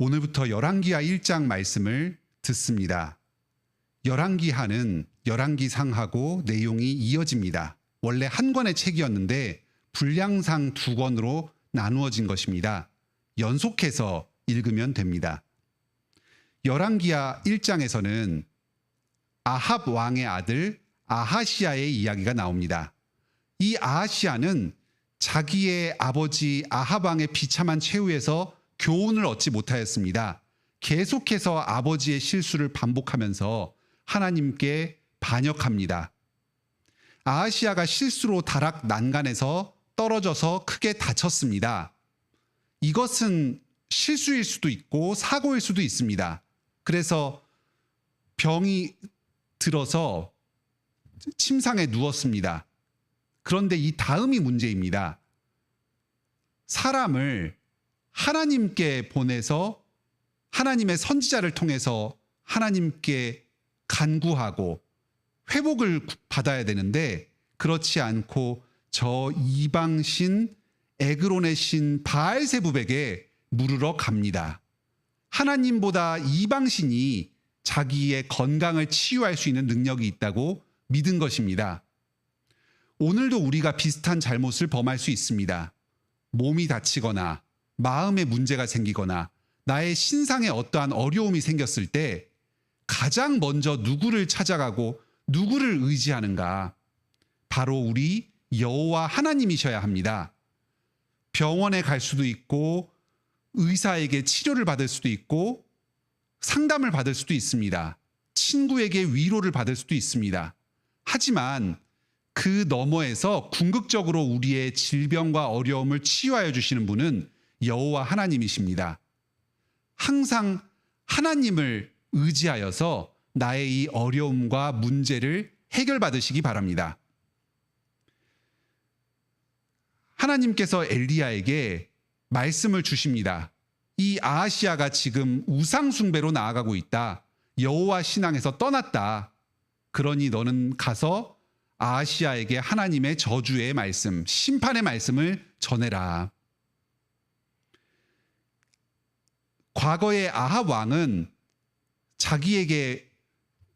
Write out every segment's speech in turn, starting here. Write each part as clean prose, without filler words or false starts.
오늘부터 열왕기하 1장 말씀을 듣습니다. 열왕기하는 열왕기상하고 내용이 이어집니다. 원래 한 권의 책이었는데 분량상 두 권으로 나누어진 것입니다. 연속해서 읽으면 됩니다. 열왕기하 1장에서는 아합 왕의 아들 아하시아의 이야기가 나옵니다. 이 아하시아는 자기의 아버지 아합 왕의 비참한 최후에서 교훈을 얻지 못하였습니다. 계속해서 아버지의 실수를 반복하면서 하나님께 반역합니다. 아하시아가 실수로 다락 난간에서 떨어져서 크게 다쳤습니다. 이것은 실수일 수도 있고 사고일 수도 있습니다. 그래서 병이 들어서 침상에 누웠습니다. 그런데 이 다음이 문제입니다. 사람을 하나님께 보내서 하나님의 선지자를 통해서 하나님께 간구하고 회복을 받아야 되는데 그렇지 않고 저 이방신 에그론의 신 바알세붑에게 물으러 갑니다. 하나님보다 이방신이 자기의 건강을 치유할 수 있는 능력이 있다고 믿은 것입니다. 오늘도 우리가 비슷한 잘못을 범할 수 있습니다. 몸이 다치거나 마음에 문제가 생기거나 나의 신상에 어떠한 어려움이 생겼을 때 가장 먼저 누구를 찾아가고 누구를 의지하는가? 바로 우리 여호와 하나님이셔야 합니다. 병원에 갈 수도 있고 의사에게 치료를 받을 수도 있고 상담을 받을 수도 있습니다. 친구에게 위로를 받을 수도 있습니다. 하지만 그 너머에서 궁극적으로 우리의 질병과 어려움을 치유하여 주시는 분은 여호와 하나님이십니다. 항상 하나님을 의지하여서 나의 이 어려움과 문제를 해결받으시기 바랍니다. 하나님께서 엘리야에게 말씀을 주십니다. 이 아하시아가 지금 우상 숭배로 나아가고 있다. 여호와 신앙에서 떠났다. 그러니 너는 가서 아하시아에게 하나님의 저주의 말씀, 심판의 말씀을 전해라. 과거의 아합 왕은 자기에게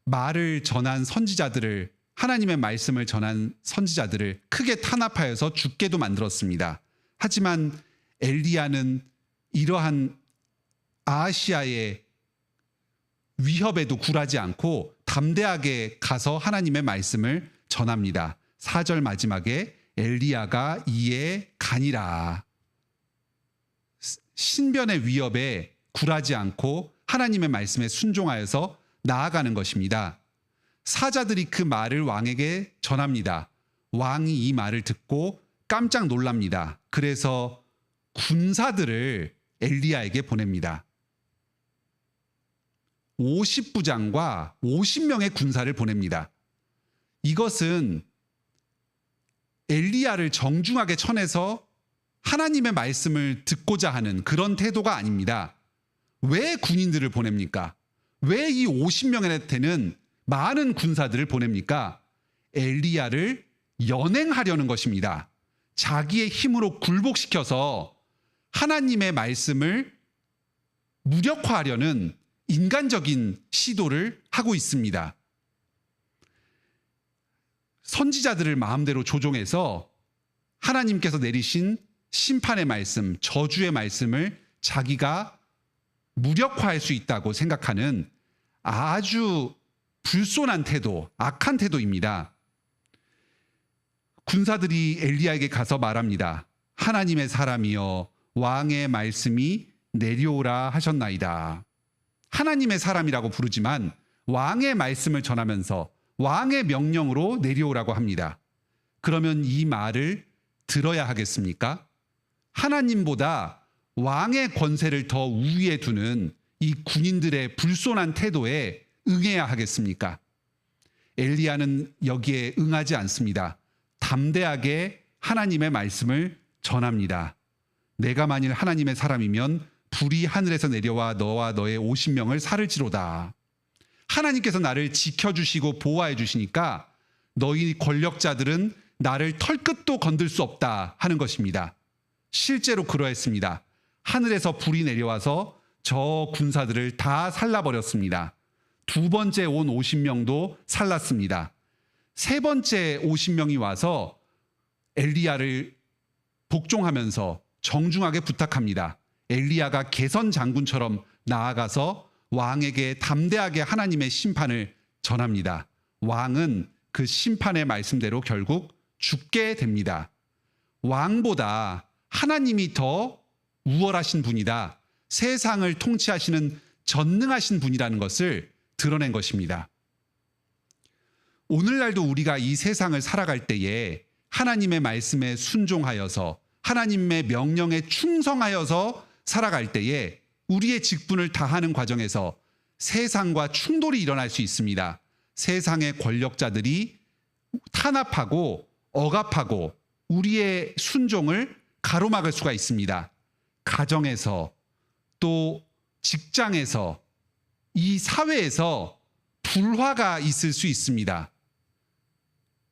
말을 전한 선지자들을, 하나님의 말씀을 전한 선지자들을 크게 탄압하여서 죽게도 만들었습니다. 하지만 엘리야는 이러한 아하시아의 위협에도 굴하지 않고 담대하게 가서 하나님의 말씀을 전합니다. 4절 마지막에 엘리야가 이에 가니라. 신변의 위협에 굴하지 않고 하나님의 말씀에 순종하여서 나아가는 것입니다. 사자들이 그 말을 왕에게 전합니다. 왕이 이 말을 듣고 깜짝 놀랍니다. 그래서 군사들을 엘리야에게 보냅니다. 50부장과 50명의 군사를 보냅니다. 이것은 엘리야를 정중하게 쳐내서 하나님의 말씀을 듣고자 하는 그런 태도가 아닙니다. 왜 군인들을 보냅니까? 왜 이 50명에 되는 많은 군사들을 보냅니까? 엘리야를 연행하려는 것입니다. 자기의 힘으로 굴복시켜서 하나님의 말씀을 무력화하려는 인간적인 시도를 하고 있습니다. 선지자들을 마음대로 조종해서 하나님께서 내리신 심판의 말씀, 저주의 말씀을 자기가 무력화할 수 있다고 생각하는 아주 불손한 태도, 악한 태도입니다. 군사들이 엘리야에게 가서 말합니다. 하나님의 사람이여 왕의 말씀이 내려오라 하셨나이다. 하나님의 사람이라고 부르지만 왕의 말씀을 전하면서 왕의 명령으로 내려오라고 합니다. 그러면 이 말을 들어야 하겠습니까? 하나님보다 왕의 권세를 더 우위에 두는 이 군인들의 불손한 태도에 응해야 하겠습니까? 엘리야는 여기에 응하지 않습니다. 담대하게 하나님의 말씀을 전합니다. 내가 만일 하나님의 사람이면 불이 하늘에서 내려와 너와 너의 50명을 살을지로다. 하나님께서 나를 지켜주시고 보호해 주시니까 너희 권력자들은 나를 털끝도 건들 수 없다 하는 것입니다. 실제로 그러했습니다. 하늘에서 불이 내려와서 저 군사들을 다 살라버렸습니다. 두 번째 온 50명도 살랐습니다. 세 번째 50명이 와서 엘리야를 복종하면서 정중하게 부탁합니다. 엘리야가 개선 장군처럼 나아가서 왕에게 담대하게 하나님의 심판을 전합니다. 왕은 그 심판의 말씀대로 결국 죽게 됩니다. 왕보다 하나님이 더 우월하신 분이다. 세상을 통치하시는 전능하신 분이라는 것을 드러낸 것입니다. 오늘날도 우리가 이 세상을 살아갈 때에 하나님의 말씀에 순종하여서 하나님의 명령에 충성하여서 살아갈 때에 우리의 직분을 다하는 과정에서 세상과 충돌이 일어날 수 있습니다. 세상의 권력자들이 탄압하고 억압하고 우리의 순종을 가로막을 수가 있습니다. 가정에서 또 직장에서 이 사회에서 불화가 있을 수 있습니다.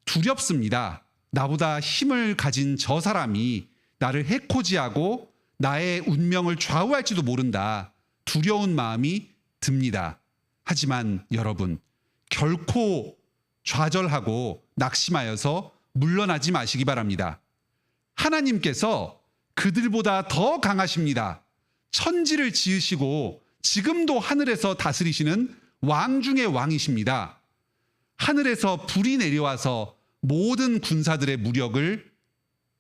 두렵습니다. 나보다 힘을 가진 저 사람이 나를 해코지하고 나의 운명을 좌우할지도 모른다. 두려운 마음이 듭니다. 하지만 여러분, 결코 좌절하고 낙심하여서 물러나지 마시기 바랍니다. 하나님께서 그들보다 더 강하십니다. 천지를 지으시고 지금도 하늘에서 다스리시는 왕 중의 왕이십니다. 하늘에서 불이 내려와서 모든 군사들의 무력을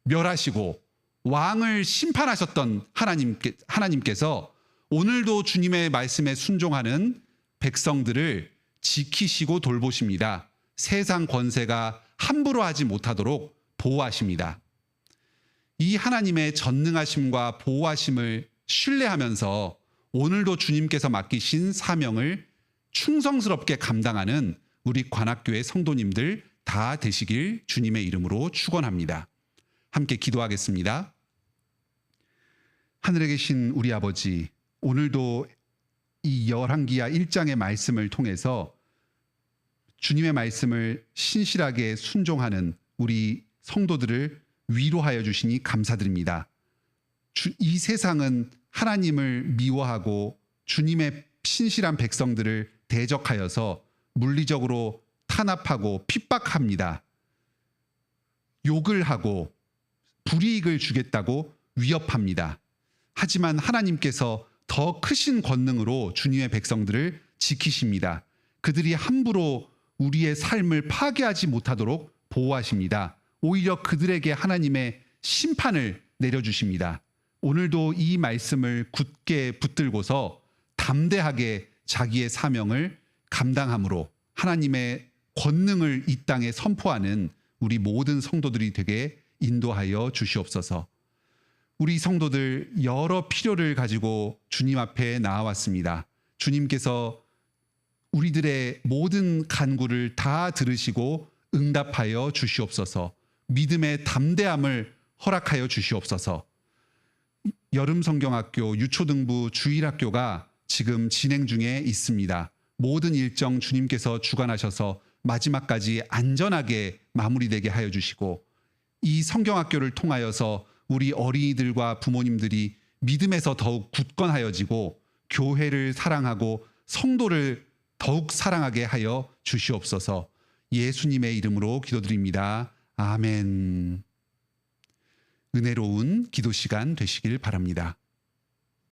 멸하시고 왕을 심판하셨던 하나님께서 오늘도 주님의 말씀에 순종하는 백성들을 지키시고 돌보십니다. 세상 권세가 함부로 하지 못하도록 보호하십니다. 이 하나님의 전능하심과 보호하심을 신뢰하면서 오늘도 주님께서 맡기신 사명을 충성스럽게 감당하는 우리 관악교회 성도님들 다 되시길 주님의 이름으로 축원합니다. 함께 기도하겠습니다. 하늘에 계신 우리 아버지, 오늘도 이 열왕기야 1장의 말씀을 통해서 주님의 말씀을 신실하게 순종하는 우리 성도들을 위로하여 주시니 감사드립니다. 이 세상은 하나님을 미워하고 주님의 신실한 백성들을 대적하여서 물리적으로 탄압하고 핍박합니다. 욕을 하고 불이익을 주겠다고 위협합니다. 하지만 하나님께서 더 크신 권능으로 주님의 백성들을 지키십니다. 그들이 함부로 우리의 삶을 파괴하지 못하도록 보호하십니다. 오히려 그들에게 하나님의 심판을 내려주십니다. 오늘도 이 말씀을 굳게 붙들고서 담대하게 자기의 사명을 감당함으로 하나님의 권능을 이 땅에 선포하는 우리 모든 성도들이 되게 인도하여 주시옵소서. 우리 성도들 여러 필요를 가지고 주님 앞에 나아왔습니다. 주님께서 우리들의 모든 간구를 다 들으시고 응답하여 주시옵소서. 믿음의 담대함을 허락하여 주시옵소서. 여름성경학교 유초등부 주일학교가 지금 진행 중에 있습니다. 모든 일정 주님께서 주관하셔서 마지막까지 안전하게 마무리되게 하여 주시고, 이 성경학교를 통하여서 우리 어린이들과 부모님들이 믿음에서 더욱 굳건하여지고 교회를 사랑하고 성도를 더욱 사랑하게 하여 주시옵소서. 예수님의 이름으로 기도드립니다. 아멘. 은혜로운 기도 시간 되시길 바랍니다.